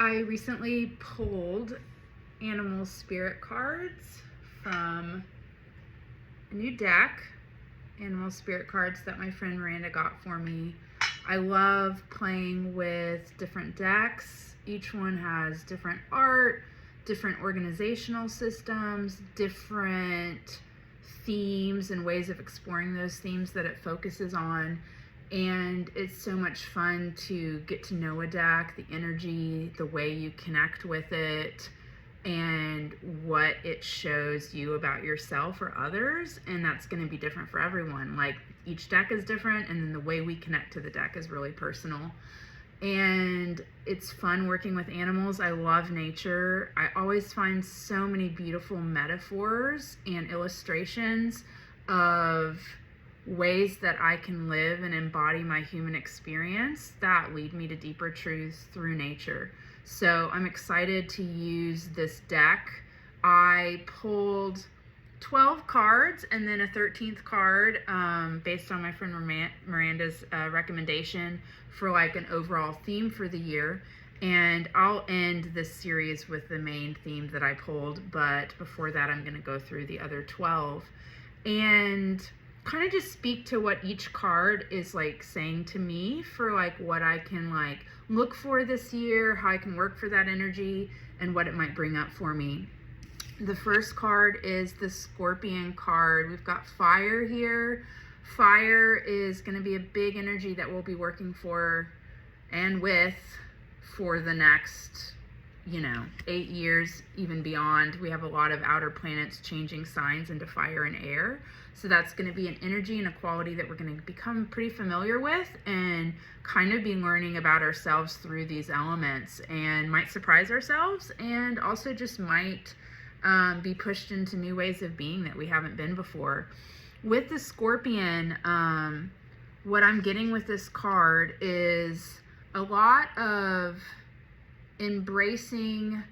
I recently pulled animal spirit cards from a new deck, animal spirit cards that my friend Miranda got for me. I love playing with different decks. Each one has different art, different organizational systems, different themes and ways of exploring those themes that it focuses on. And it's so much fun to get to know a deck, the energy, the way you connect with it, and what it shows you about yourself or others. And that's going to be different for everyone. Like, each deck is different, and then the way we connect to the deck is really personal. And it's fun working with animals. I love nature. I always find so many beautiful metaphors and illustrations of ways that I can live and embody my human experience that lead me to deeper truths through nature. So I'm excited to use this deck. I pulled 12 cards and then a 13th card based on my friend Miranda's recommendation for like an overall theme for the year. And I'll end this series with the main theme that I pulled, but before that I'm going to go through the other 12 and kind of just speak to what each card is like saying to me for like what I can like look for this year, how I can work for that energy, and what it might bring up for me. The first card is the Scorpion card. We've got fire here. Fire is going to be a big energy that we'll be working for and with for the next 8 years, even beyond. We have a lot of outer planets changing signs into fire and air. So that's going to be an energy and a quality that we're going to become pretty familiar with and kind of be learning about ourselves through these elements, and might surprise ourselves and also just might be pushed into new ways of being that we haven't been before. With the Scorpion, what I'm getting with this card is a lot of embracing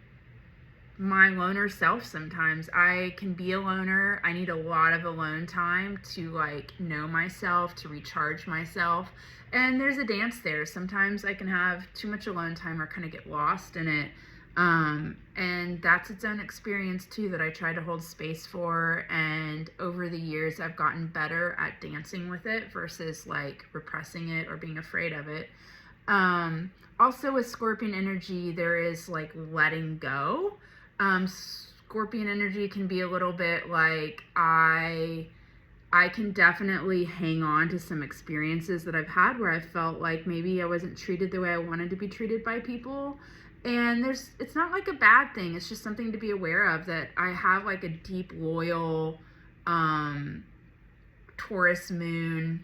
my loner self. Sometimes I can be a loner. I need a lot of alone time to like know myself, to recharge myself. And there's a dance there. Sometimes I can have too much alone time or kind of get lost in it. And that's its own experience too that I try to hold space for. And over the years, I've gotten better at dancing with it versus like repressing it or being afraid of it. Also with Scorpion energy, there is like letting go. Scorpion energy can be a little bit like I can definitely hang on to some experiences that I've had where I felt like maybe I wasn't treated the way I wanted to be treated by people. And it's not like a bad thing. It's just something to be aware of, that I have like a deep, loyal, Taurus moon,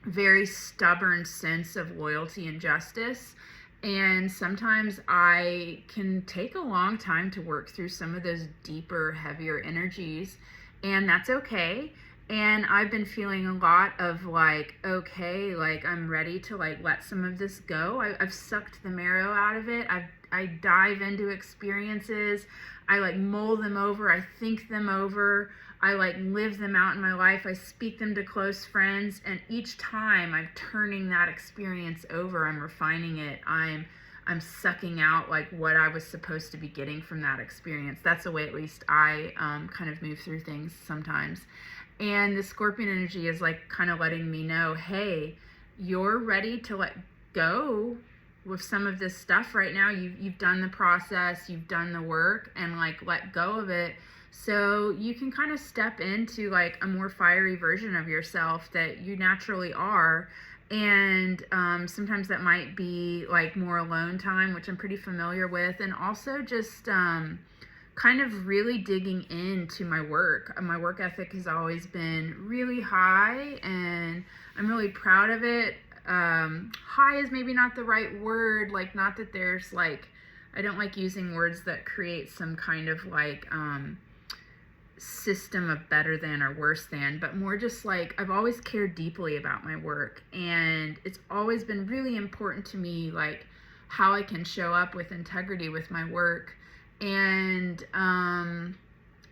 very stubborn sense of loyalty and justice. And sometimes I can take a long time to work through some of those deeper, heavier energies, and that's okay. And I've been feeling a lot of like, okay, like I'm ready to like let some of this go. I've sucked the marrow out of it. I dive into experiences. I like mull them over. I think them over. I like live them out in my life. I speak them to close friends. And each time I'm turning that experience over, I'm refining it. I'm sucking out like what I was supposed to be getting from that experience. That's the way at least I kind of move through things sometimes. And the Scorpion energy is like kind of letting me know, hey, you're ready to let go with some of this stuff right now. You've done the process, you've done the work, and like let go of it. So you can kind of step into like a more fiery version of yourself that you naturally are. And sometimes that might be like more alone time, which I'm pretty familiar with. And also just kind of really digging into my work. My work ethic has always been really high, and I'm really proud of it. High is maybe not the right word. Like, not that there's like, I don't like using words that create some kind of like system of better than or worse than, but more just like I've always cared deeply about my work, and it's always been really important to me like how I can show up with integrity with my work. And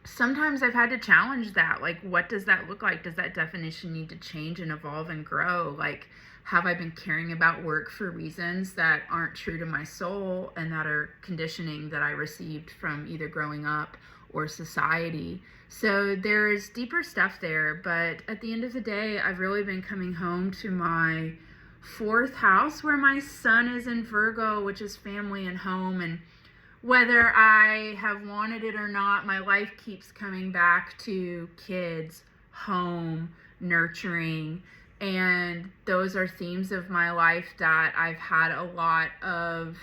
sometimes I've had to challenge that. Like, what does that look like? Does that definition need to change and evolve and grow? Like, have I been caring about work for reasons that aren't true to my soul and that are conditioning that I received from either growing up or society? So there's deeper stuff there, but at the end of the day, I've really been coming home to my fourth house where my sun is in Virgo, which is family and home. And whether I have wanted it or not, my life keeps coming back to kids, home, nurturing. And those are themes of my life that I've had a lot of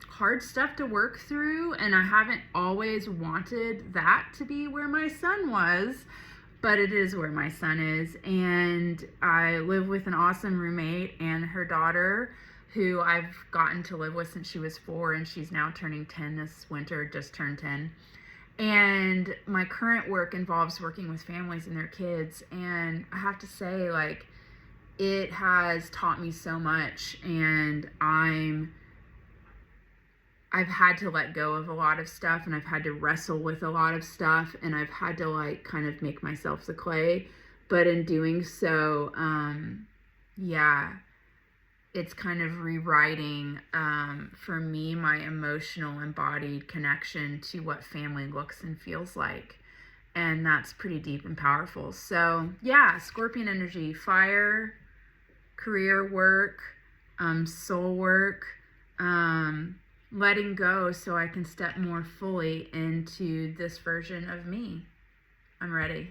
hard stuff to work through. And I haven't always wanted that to be where my sun was, but it is where my son is. And I live with an awesome roommate and her daughter, who I've gotten to live with since she was 4, and she's now turning 10 this winter, just turned 10. And my current work involves working with families and their kids. And I have to say, like, it has taught me so much, and I've had to let go of a lot of stuff, and I've had to wrestle with a lot of stuff, and I've had to like kind of make myself the clay. But in doing so, it's kind of rewriting, for me, my emotional embodied connection to what family looks and feels like. And that's pretty deep and powerful. So yeah, Scorpion energy, fire, career work, soul work, letting go so I can step more fully into this version of me. I'm ready.